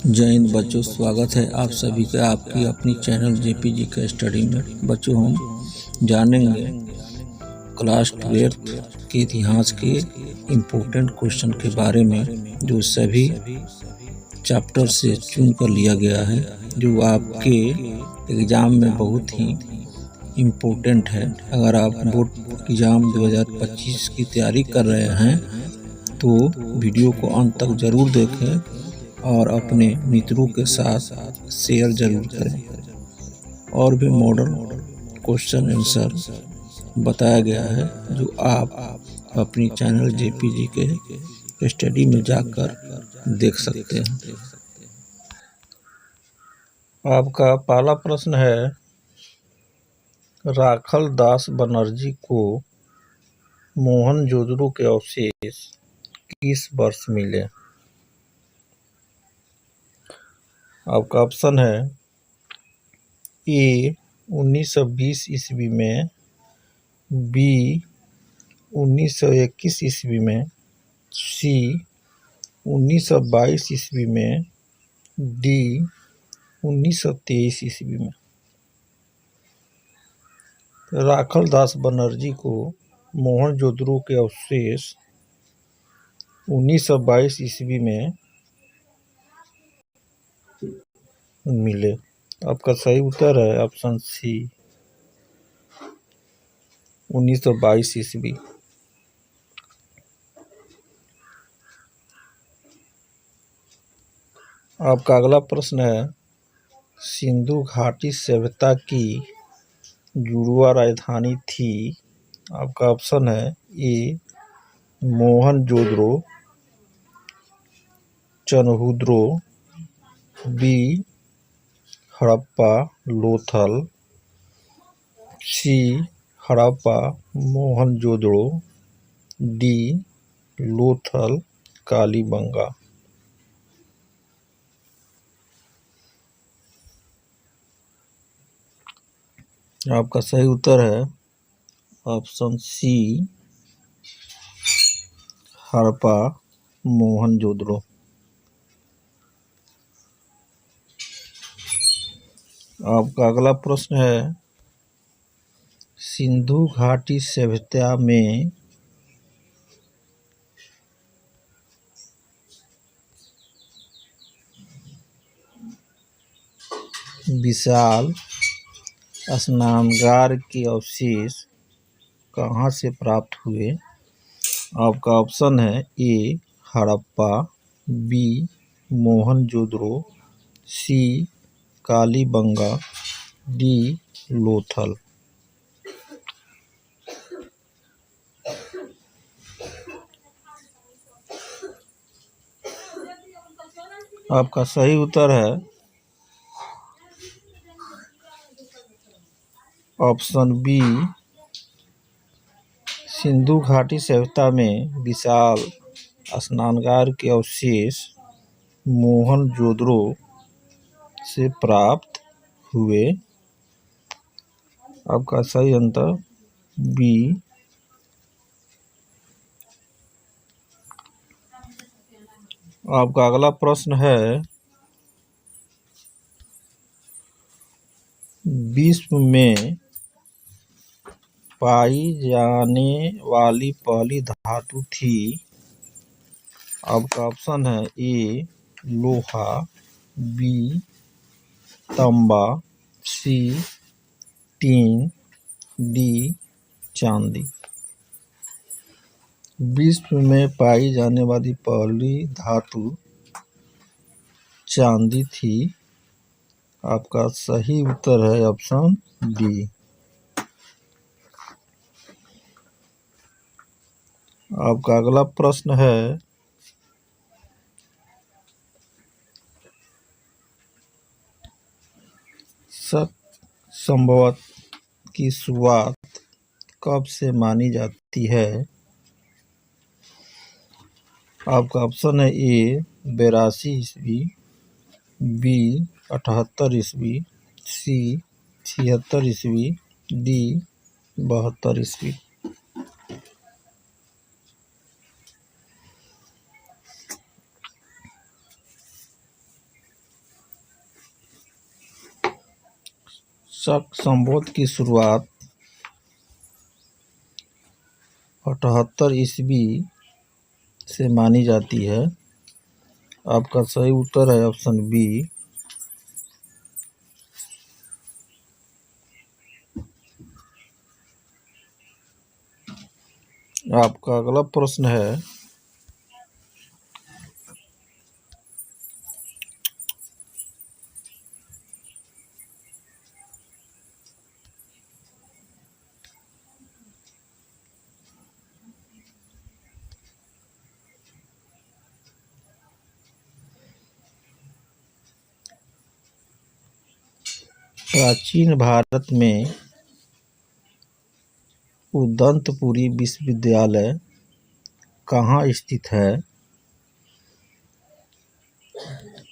जय हिंद बच्चों, स्वागत है आप सभी का आपकी अपनी चैनल जेपीजी का स्टडी में। बच्चों, हम जानेंगे क्लास 12 के इतिहास के इम्पोर्टेंट क्वेश्चन के बारे में, जो सभी चैप्टर से चुन कर लिया गया है, जो आपके एग्ज़ाम में बहुत ही इम्पोर्टेंट है। अगर आप बोर्ड एग्ज़ाम 2025 की तैयारी कर रहे हैं तो वीडियो को अंत तक ज़रूर देखें और अपने मित्रों के साथ शेयर जरूर करें। और भी मॉडल क्वेश्चन आंसर बताया गया है, जो आप अपनी चैनल जेपीजी के स्टडी में जाकर देख सकते हैं। आपका पहला प्रश्न है, राखल दास बनर्जी को मोहनजोदड़ो के अवशेष किस वर्ष मिले? आपका ऑप्शन है ए 1920 ईस्वी में, बी 1921 ईस्वी में, सी 1922 ईस्वी में, डी 1923 ईस्वी में। राखल दास बनर्जी को मोहनजोदड़ो के अवशेष 1922 ईस्वी में मिले। आपका सही उत्तर है ऑप्शन सी 1922 ईस्वी। आपका अगला प्रश्न है, सिंधु घाटी सभ्यता की जुड़वा राजधानी थी? आपका ऑप्शन है ए मोहनजोदड़ो, चनहुद्रो, बी हड़प्पा लोथल, सी हड़प्पा मोहनजोदड़ो, डी लोथल कालीबंगा। आपका सही उत्तर है ऑप्शन सी हड़प्पा मोहनजोदड़ो। आपका अगला प्रश्न है, सिंधु घाटी सभ्यता में विशाल स्नानागार के अवशेष कहाँ से प्राप्त हुए? आपका ऑप्शन है ए हड़प्पा, बी मोहनजोदड़ो, सी कालीबंगा, डी लोथल। आपका सही उत्तर है ऑप्शन बी, सिंधु घाटी सभ्यता में विशाल स्नानागार के अवशेष मोहनजोदड़ो से प्राप्त हुए। आपका सही आंसर बी। आपका अगला प्रश्न है, विश्व में पाई जाने वाली पहली धातु थी? आपका ऑप्शन है ए लोहा, बी तांबा, सी टीन, डी चांदी। विश्व में पाई जाने वाली पहली धातु चांदी थी। आपका सही उत्तर है ऑप्शन डी। आपका अगला प्रश्न है, संभवत की शुरुआत कब से मानी जाती है? आपका ऑप्शन है ए 82 ईस्वी, बी 78 ईस्वी, सी 76 ईस्वी, डी 72 ईस्वी। शक संवत की शुरुआत 78 ईस्वी से मानी जाती है। आपका सही उत्तर है ऑप्शन बी। आपका अगला प्रश्न है प्राचीन भारत में उदंतपुरी विश्वविद्यालय कहाँ स्थित है?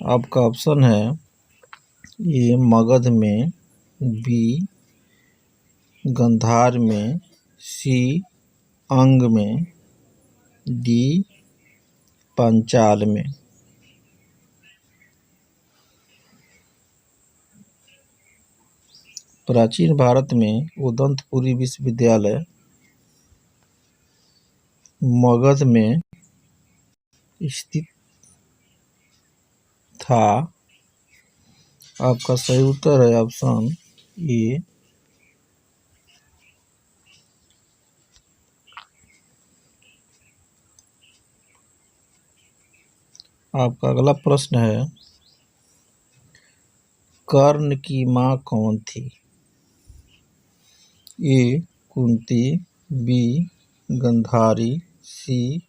आपका ऑप्शन है ए मगध में, बी गांधार में, सी अंग में, डी पांचाल में। प्राचीन भारत में उदंतपुरी विश्वविद्यालय मगध में स्थित था। आपका सही उत्तर है ऑप्शन ए। आपका अगला प्रश्न है कर्ण की मां कौन थी? ए कुंती, बी गांधारी, सी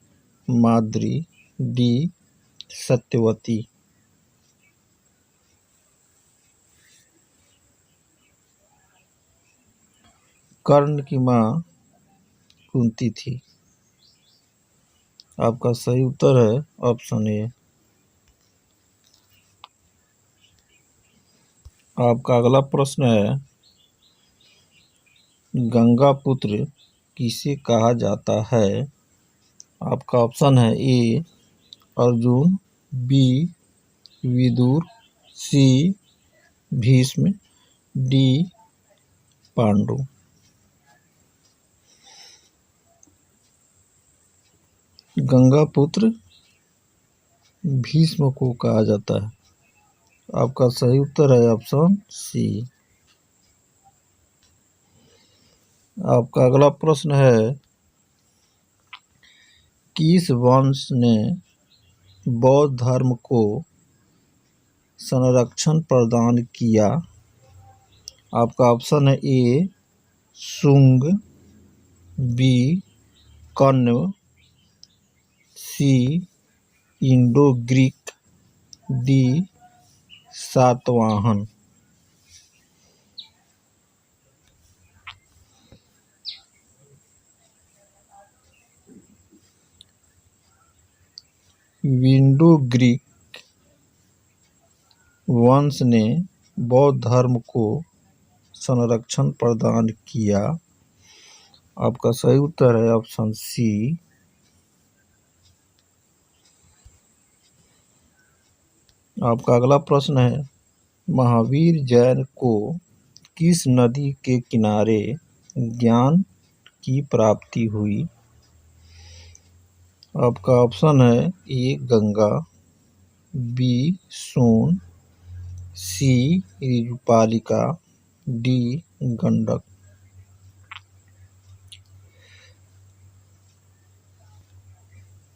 माद्री, डी सत्यवती। कर्ण की मां कुंती थी। आपका सही उत्तर है ऑप्शन ए। आपका अगला प्रश्न है गंगा पुत्र किसे कहा जाता है? आपका ऑप्शन है ए अर्जुन, बी विदुर, सी भीष्म, डी पांडु। गंगा पुत्र भीष्म को कहा जाता है। आपका सही उत्तर है ऑप्शन सी। आपका अगला प्रश्न है किस वंश ने बौद्ध धर्म को संरक्षण प्रदान किया? आपका ऑप्शन है A Shunga, B Kanva, C Indo Greek, D Satavahana. Indo Greek वंश ने बौद्ध धर्म को संरक्षण प्रदान किया। आपका सही उत्तर है ऑप्शन सी। आपका अगला प्रश्न है महावीर जैन को किस नदी के किनारे ज्ञान की प्राप्ति हुई? आपका ऑप्शन है ए गंगा, बी सोन, सी ऋजुपालिका, डी गंडक।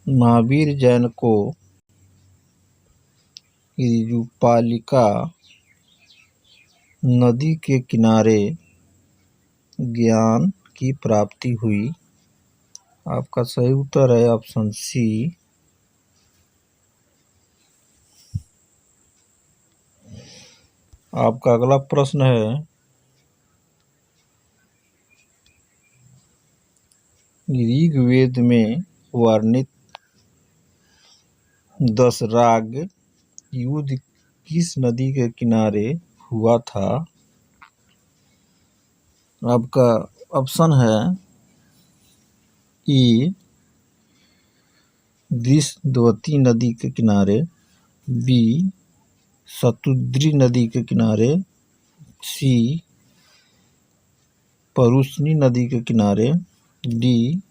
महावीर जैन को ऋजुपालिका नदी के किनारे ज्ञान की प्राप्ति हुई। आपका सही उत्तर है ऑप्शन सी। आपका अगला प्रश्न है ऋग्वेद में वर्णित 10 राग युद्ध किस नदी के किनारे हुआ था? आपका ऑप्शन है ए दृष्टद्वती नदी के किनारे, बी सतुद्री नदी के किनारे, सी परुष्णी नदी के किनारे, डी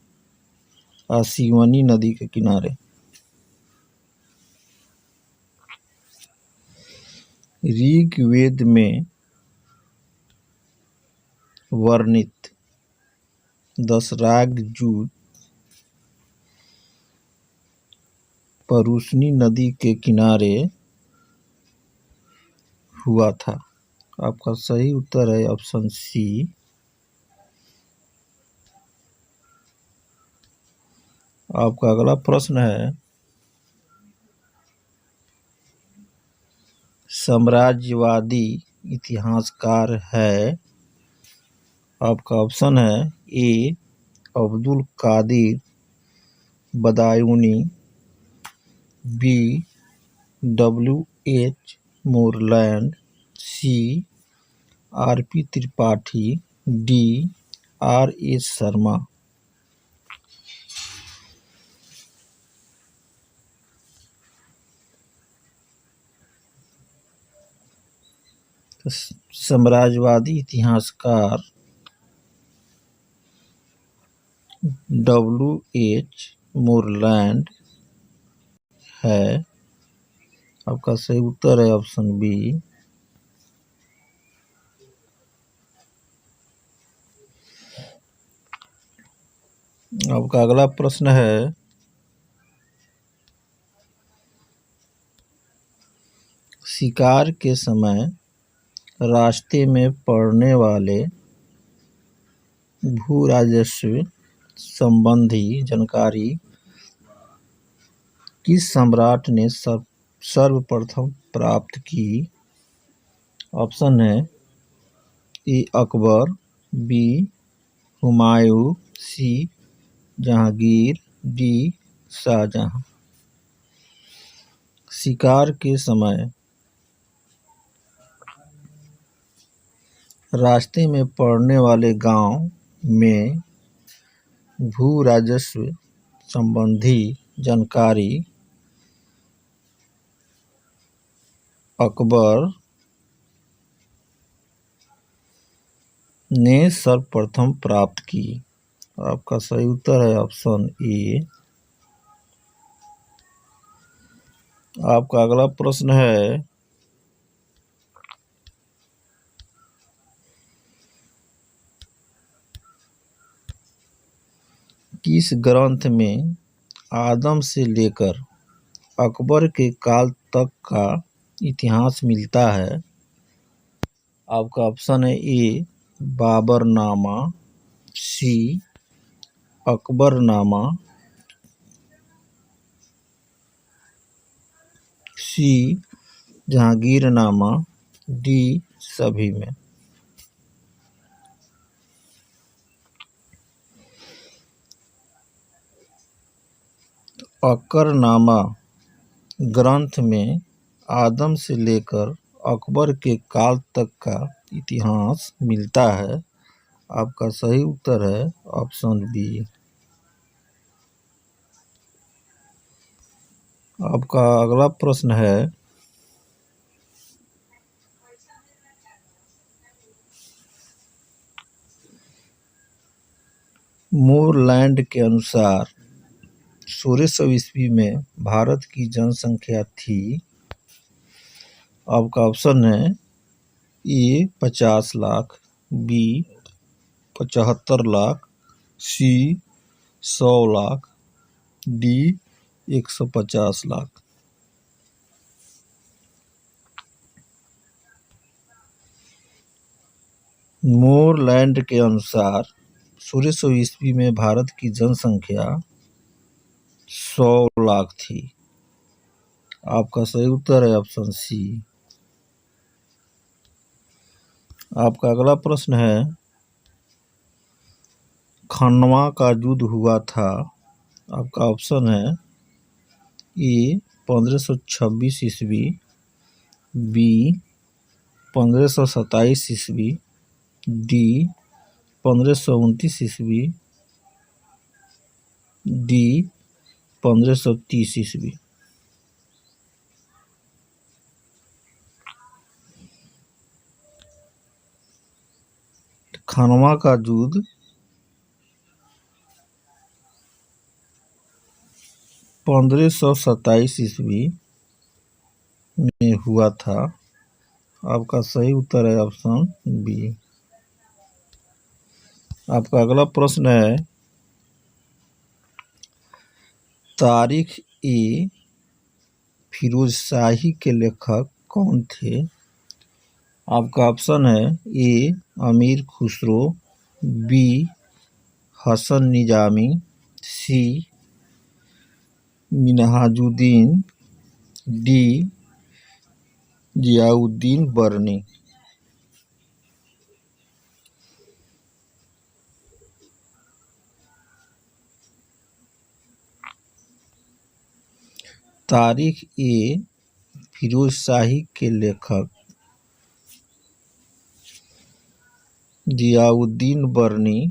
आसिवनी नदी के किनारे। ऋग्वेद में वर्णित 10 राग युद्ध परुष्णी नदी के किनारे हुआ था। आपका सही उत्तर है ऑप्शन सी। आपका अगला प्रश्न है, साम्राज्यवादी इतिहासकार है। आपका ऑप्शन है A Abdul Qadir Badayuni, B W.H. Moreland, C R.P. Tripathi, D R.S. Sharma. साम्राज्यवादी इतिहासकार W.H. मोरलैंड है। आपका सही उत्तर है ऑप्शन बी। आपका अगला प्रश्न है, शिकार के समय रास्ते में पड़ने वाले भू राजस्व संबंधी जानकारी किस सम्राट ने सर्वप्रथम प्राप्त की? ऑप्शन है ए अकबर, बी हुमायूं, सी जहांगीर, डी शाहजहां। शिकार के समय रास्ते में पड़ने वाले गांव में भू राजस्व संबंधी जानकारी अकबर ने सर्वप्रथम प्राप्त की। आपका सही उत्तर है ऑप्शन ए। आपका अगला प्रश्न है, किस ग्रंथ में आदम से लेकर अकबर के काल तक का इतिहास मिलता है? आपका ऑप्शन है ए बाबरनामा, सी अकबरनामा, सी जहांगीरनामा, डी सभी में। अकबरनामा ग्रंथ में आदम से लेकर अकबर के काल तक का इतिहास मिलता है। आपका सही उत्तर है ऑप्शन बी। आपका अगला प्रश्न है, मोरलैंड के अनुसार 1600 ईस्वी में भारत की जनसंख्या थी। आपका ऑप्शन है ए 50 लाख, बी 75 लाख, सी 100 लाख, डी 150 लाख। मोरलैंड के अनुसार 1600 ईस्वी में भारत की जनसंख्या 100 लाख थी। आपका सही उत्तर है ऑप्शन सी। आपका अगला प्रश्न है, खनवा का युद्ध हुआ था। आपका ऑप्शन है ए 1526 ईस्वी, बी 1527 ईस्वी, डी 1529 ईस्वी, डी 1530 ईस्वी। खानवा का युद्ध 1527 ईस्वी में हुआ था। आपका सही उत्तर है ऑप्शन बी। आपका अगला प्रश्न है तारीख ए फिरोज शाही के लेखक कौन थे? आपका ऑप्शन है ए अमीर खुसरो, बी हसन निजामी, सी मिनहाजुद्दीन, डी जियाउद्दीन बरनी। तारीख ए फिरोज शाही के लेखक जियाउद्दीन बरनी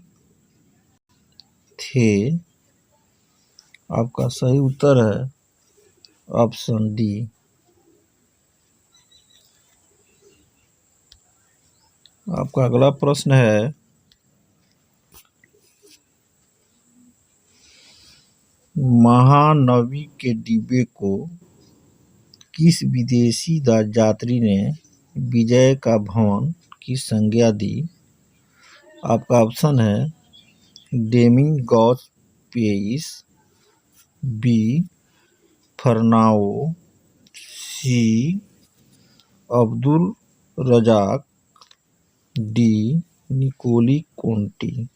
थे। आपका सही उत्तर है ऑप्शन डी। आपका अगला प्रश्न है महानवी के डिब्बे को किस विदेशी यात्री ने विजय का भवन की संज्ञा दी? आपका ऑप्शन है डेमिंग गॉस पेइस, बी फर्नाओ, सी अब्दुल रजाक, डी निकोली कोंटी।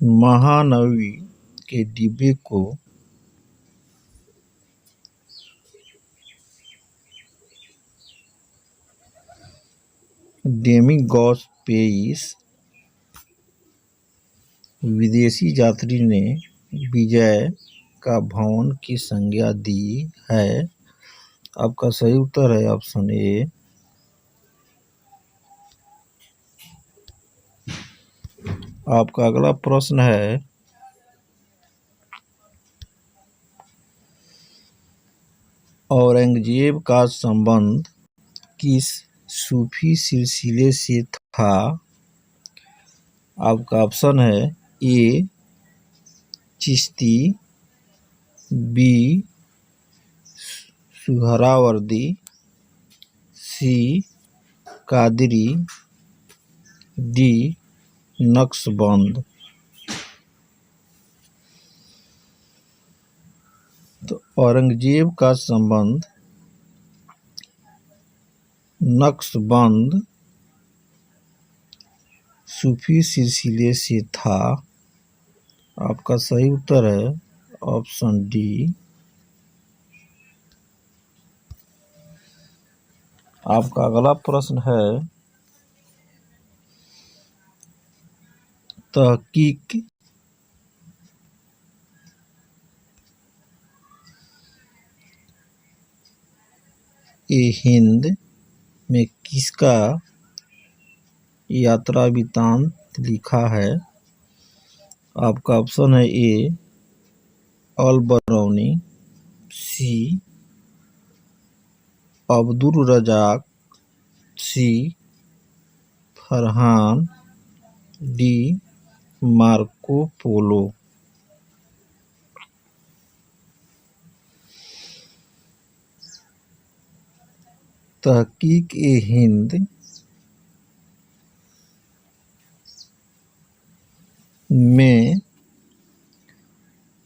महानवी के डिब्बे को डेमिंग गॉस पेइस विदेशी यात्री ने विजय का भवन की संज्ञा दी है। आपका सही उत्तर है ऑप्शन ए। आपका अगला प्रश्न है औरंगजेब का संबंध किस सूफी सिलसिले से था? आपका ऑप्शन है ए चिश्ती, बी सुहरावर्दी, सी कादरी, डी नक्शबंद। तो औरंगजेब का संबंध नक्शबंद सूफी सिलसिले से था। आपका सही उत्तर है ऑप्शन डी। आपका अगला प्रश्न है तहकीक ए हिंद में किसका यात्रा वृत्तांत लिखा है? आपका ऑप्शन है ए अल बरौनी, सी अब्दुल रजाक, सी फरहान, डी मार्को पोलो। तहकीक ए हिंद में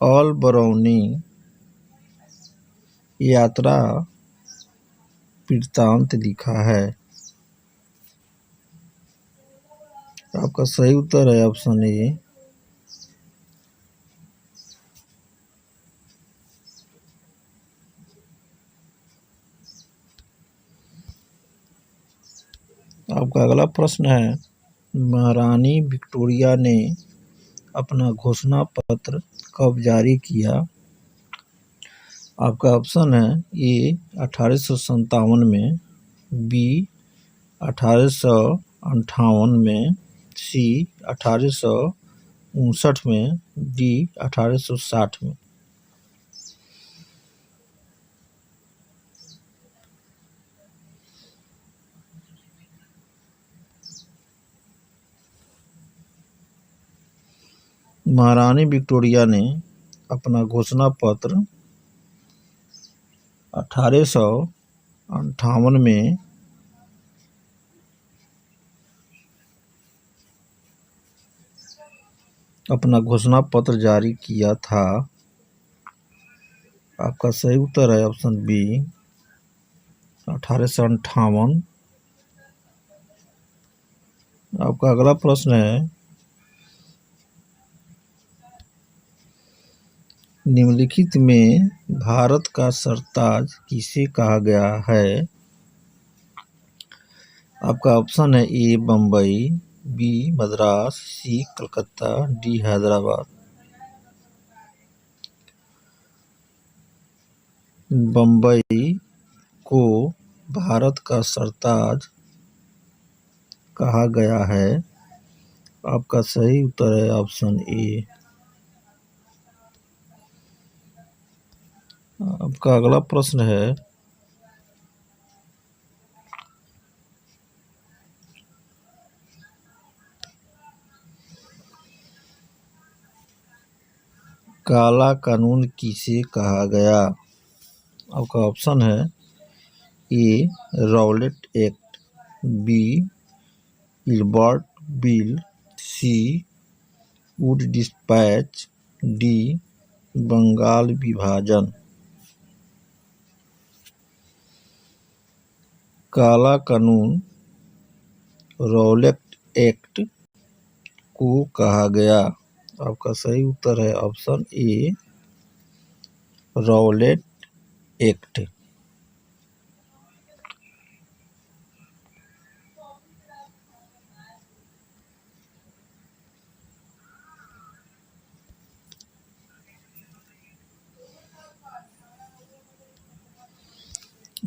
अल बरौनी यात्रा वृत्तांत लिखा है। आपका सही उत्तर है ऑप्शन ए। आपका अगला प्रश्न है महारानी विक्टोरिया ने अपना घोषणा पत्र कब जारी किया? आपका ऑप्शन है ए 1857 में, बी 1858 में, सी 1859 में, डी 1860 में। महारानी विक्टोरिया ने अपना घोषणा पत्र 1858 में अपना घोषणा पत्र जारी किया था। आपका सही उत्तर है ऑप्शन बी 1858। आपका अगला प्रश्न है, निम्नलिखित में भारत का सरताज किसे कहा गया है? आपका ऑप्शन है ए बम्बई, बी मद्रास, सी कलकत्ता, डी हैदराबाद। बम्बई को भारत का सरताज कहा गया है। आपका सही उत्तर है ऑप्शन ए। आपका अगला प्रश्न है, काला कानून किसे कहा गया? आपका ऑप्शन है A Rowlatt Act, B Ilbert Bill, C Wood Despatch, D Bengal विभाजन। काला कानून रॉलेट एक्ट को कहा गया। आपका सही उत्तर है ऑप्शन ए रॉलेट एक्ट।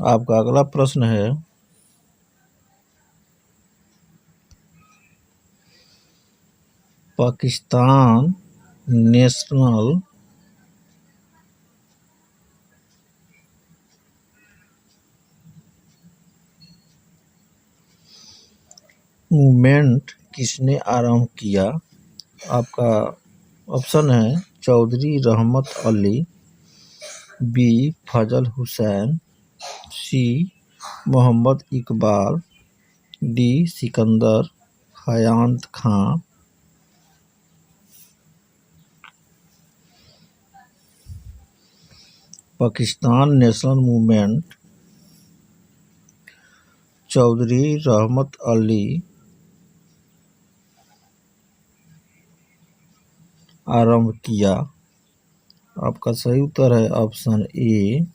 आपका अगला प्रश्न है, पाकिस्तान नेशनल मूवमेंट किसने आरंभ किया? आपका ऑप्शन है चौधरी रहमत अली, बी फजल हुसैन, सी मोहम्मद इकबाल, डी सिकंदर हयात खां। पाकिस्तान नेशनल मूवमेंट चौधरी रहमत अली आरंभ किया। आपका सही उत्तर है ऑप्शन ए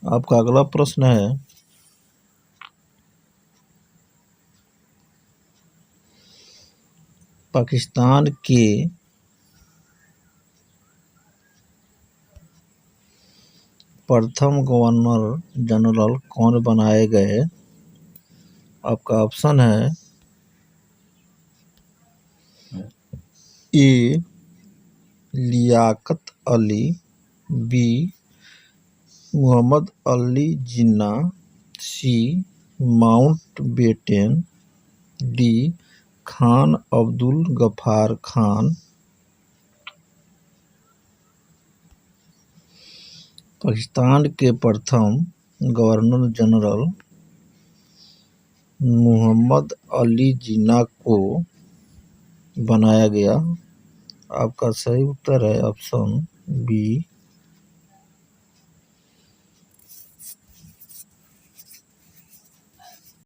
आपका अगला प्रश्न है, पाकिस्तान के प्रथम गवर्नर जनरल कौन बनाए गए? आपका ऑप्शन है ए लियाकत अली, बी मोहम्मद अली जिन्ना, सी माउंटबेटन, डी खान अब्दुल गफ्फार खान। पाकिस्तान के प्रथम गवर्नर जनरल मोहम्मद अली जिन्ना को बनाया गया। आपका सही उत्तर है ऑप्शन बी